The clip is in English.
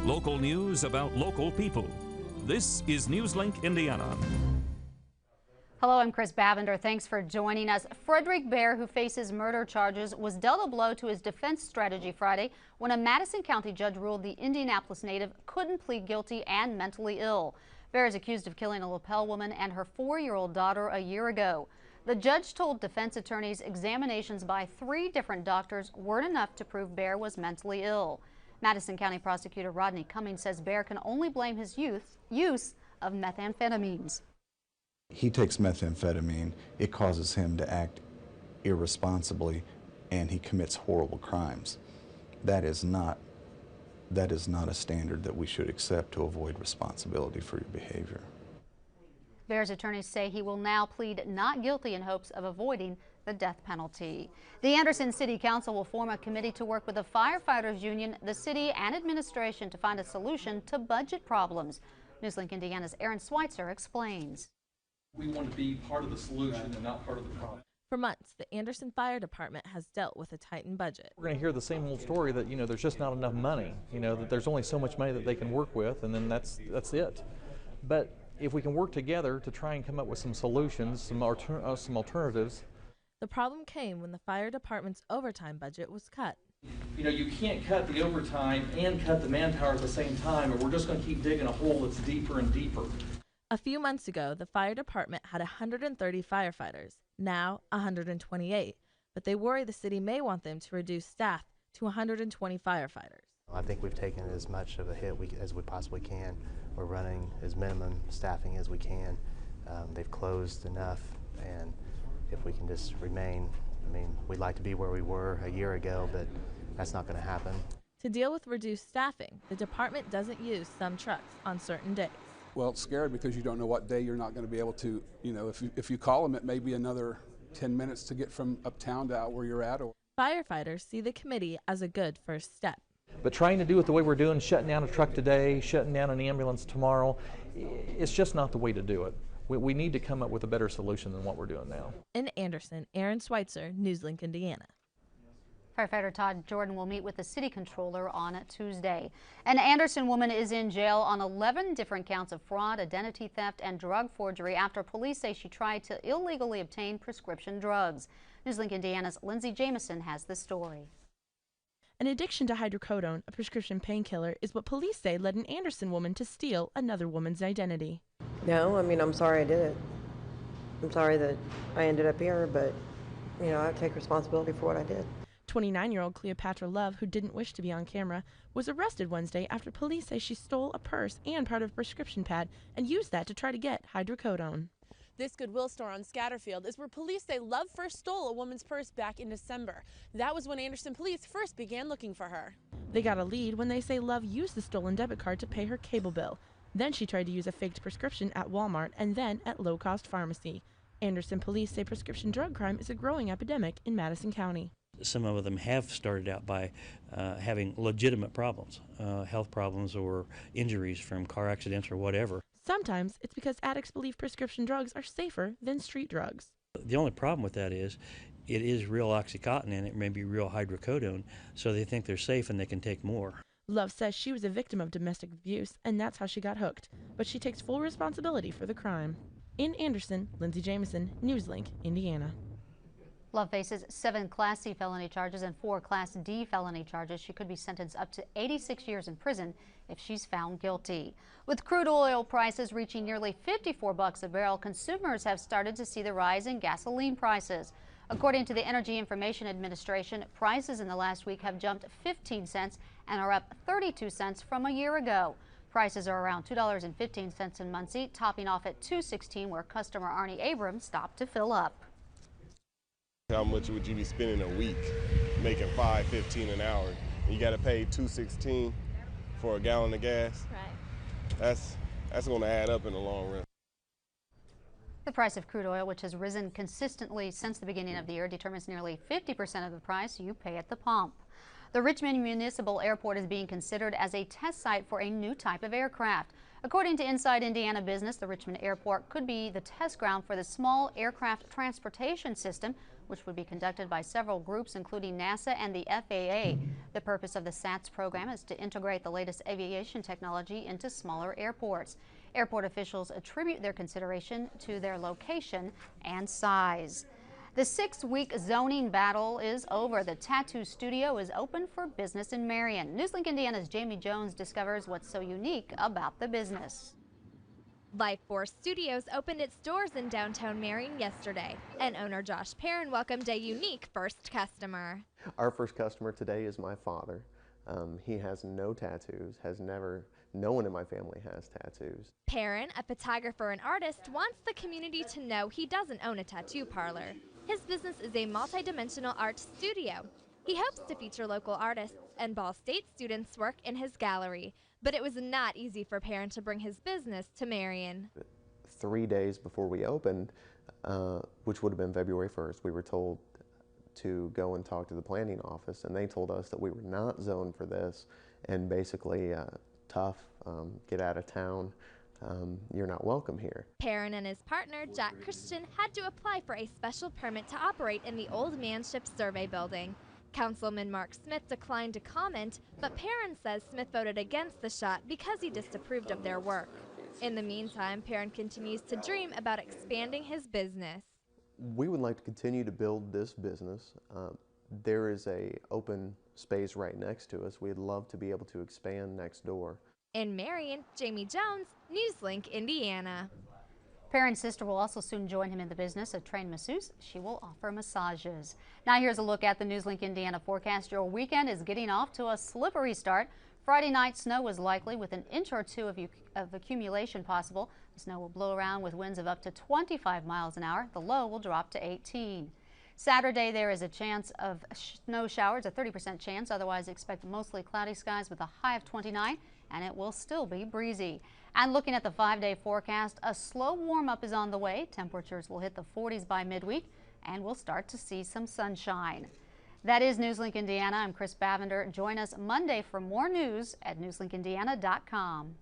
Local news about local people. This is Newslink, Indiana. Hello, I'm Chris Bavender. Thanks for joining us. Frederick Baer, who faces murder charges, was dealt a blow to his defense strategy Friday when a Madison County judge ruled the Indianapolis native couldn't plead guilty and mentally ill. Baer is accused of killing a lapel woman and her 4-year-old daughter a year ago. The judge told defense attorneys examinations by 3 different doctors weren't enough to prove Baer was mentally ill. Madison County Prosecutor Rodney Cummings says Baer can only blame his use of methamphetamines. He takes methamphetamine, it causes him to act irresponsibly, and he commits horrible crimes. That is not a standard that we should accept to avoid responsibility for your behavior. Baer's attorneys say he will now plead not guilty in hopes of avoiding the death penalty. The Anderson City Council will form a committee to work with the firefighters union, the city, and administration to find a solution to budget problems. Newslink Indiana's Aaron Schweitzer explains. We want to be part of the solution and not part of the problem. For months, the Anderson Fire Department has dealt with a tightened budget. We're going to hear the same old story that, there's just not enough money, that there's only so much money that they can work with, and then that's it. But if we can work together to try and come up with some solutions, some alternatives. The problem came when the fire department's overtime budget was cut. You can't cut the overtime and cut the manpower at the same time, or we're just going to keep digging a hole that's deeper and deeper. A few months ago, the fire department had 130 firefighters, now 128, but they worry the city may want them to reduce staff to 120 firefighters. I think we've taken as much of a hit as we possibly can. We're running as minimum staffing as we can. They've closed enough, and if we can just remain, we'd like to be where we were a year ago, but that's not going to happen. To deal with reduced staffing, the department doesn't use some trucks on certain days. Well, it's scared because you don't know what day you're not going to be able to, if you call them, it may be another 10 minutes to get from uptown to out where you're at. Firefighters see the committee as a good first step. But trying to do it the way we're doing, shutting down a truck today, shutting down an ambulance tomorrow, it's just not the way to do it. We need to come up with a better solution than what we're doing now. In Anderson, Aaron Schweitzer, Newslink, Indiana. Firefighter Todd Jordan will meet with the city controller on Tuesday. An Anderson woman is in jail on 11 different counts of fraud, identity theft, and drug forgery after police say she tried to illegally obtain prescription drugs. Newslink Indiana's Lindsay Jameson has the story. An addiction to hydrocodone, a prescription painkiller, is what police say led an Anderson woman to steal another woman's identity. No, I'm sorry I did it. I'm sorry that I ended up here, but, I take responsibility for what I did. 29-year-old Cleopatra Love, who didn't wish to be on camera, was arrested Wednesday after police say she stole a purse and part of a prescription pad and used that to try to get hydrocodone. This Goodwill store on Scatterfield is where police say Love first stole a woman's purse back in December. That was when Anderson police first began looking for her. They got a lead when they say Love used the stolen debit card to pay her cable bill. Then she tried to use a faked prescription at Walmart and then at low-cost pharmacy. Anderson police say prescription drug crime is a growing epidemic in Madison County. Some of them have started out by having legitimate problems, health problems or injuries from car accidents or whatever. Sometimes it's because addicts believe prescription drugs are safer than street drugs. The only problem with that is it is real Oxycontin and it may be real hydrocodone, so they think they're safe and they can take more. Love says she was a victim of domestic abuse and that's how she got hooked, but she takes full responsibility for the crime. In Anderson, Lindsay Jameson, Newslink, Indiana. Love faces 7 Class C felony charges and 4 Class D felony charges. She could be sentenced up to 86 years in prison if she's found guilty. With crude oil prices reaching nearly $54 a barrel, consumers have started to see the rise in gasoline prices. According to the Energy Information Administration, prices in the last week have jumped 15 cents and are up 32 cents from a year ago. Prices are around $2.15 in Muncie, topping off at $2.16 where customer Arnie Abrams stopped to fill up. How much would you be spending a week making $5.15 an hour? You got to pay $2.16 for a gallon of gas. Right. That's going to add up in the long run. The price of crude oil, which has risen consistently since the beginning of the year, determines nearly 50% of the price you pay at the pump. The Richmond Municipal Airport is being considered as a test site for a new type of aircraft. According to Inside Indiana Business, the Richmond Airport could be the test ground for the small aircraft transportation system, which would be conducted by several groups, including NASA and the FAA. The purpose of the SATS program is to integrate the latest aviation technology into smaller airports. Airport officials attribute their consideration to their location and size. The 6-week zoning battle is over. The tattoo studio is open for business in Marion. Newslink Indiana's Jamie Jones discovers what's so unique about the business. Force Studios opened its doors in downtown Marion yesterday, and owner Josh Perrin welcomed a unique first customer. Our first customer today is my father. He has no tattoos, no one in my family has tattoos. Perrin, a photographer and artist, wants the community to know he doesn't own a tattoo parlor. His business is a multi-dimensional art studio. He hopes to feature local artists and Ball State students' work in his gallery. But it was not easy for Perrin to bring his business to Marion. 3 days before we opened, which would have been February 1st, we were told to go and talk to the planning office, and they told us that we were not zoned for this, and basically tough, get out of town, you're not welcome here. Perrin and his partner, Jack Christian, had to apply for a special permit to operate in the Old Manship Survey Building. Councilman Mark Smith declined to comment, but Perrin says Smith voted against the shot because he disapproved of their work. In the meantime, Perrin continues to dream about expanding his business. We would like to continue to build this business. There is an open space right next to us. We'd love to be able to expand next door. In Marion, Jamie Jones, Newslink, Indiana. Perrin's sister will also soon join him in the business, a trained masseuse. She will offer massages. Now here's a look at the Newslink Indiana forecast. Your weekend is getting off to a slippery start. Friday night snow is likely with an inch or two of accumulation possible. The snow will blow around with winds of up to 25 miles an hour. The low will drop to 18. Saturday there is a chance of snow showers, a 30% chance. Otherwise expect mostly cloudy skies with a high of 29, and it will still be breezy. And looking at the 5-day forecast, a slow warm-up is on the way. Temperatures will hit the 40s by midweek, and we'll start to see some sunshine. That is Newslink Indiana. I'm Chris Bavender. Join us Monday for more news at newslinkindiana.com.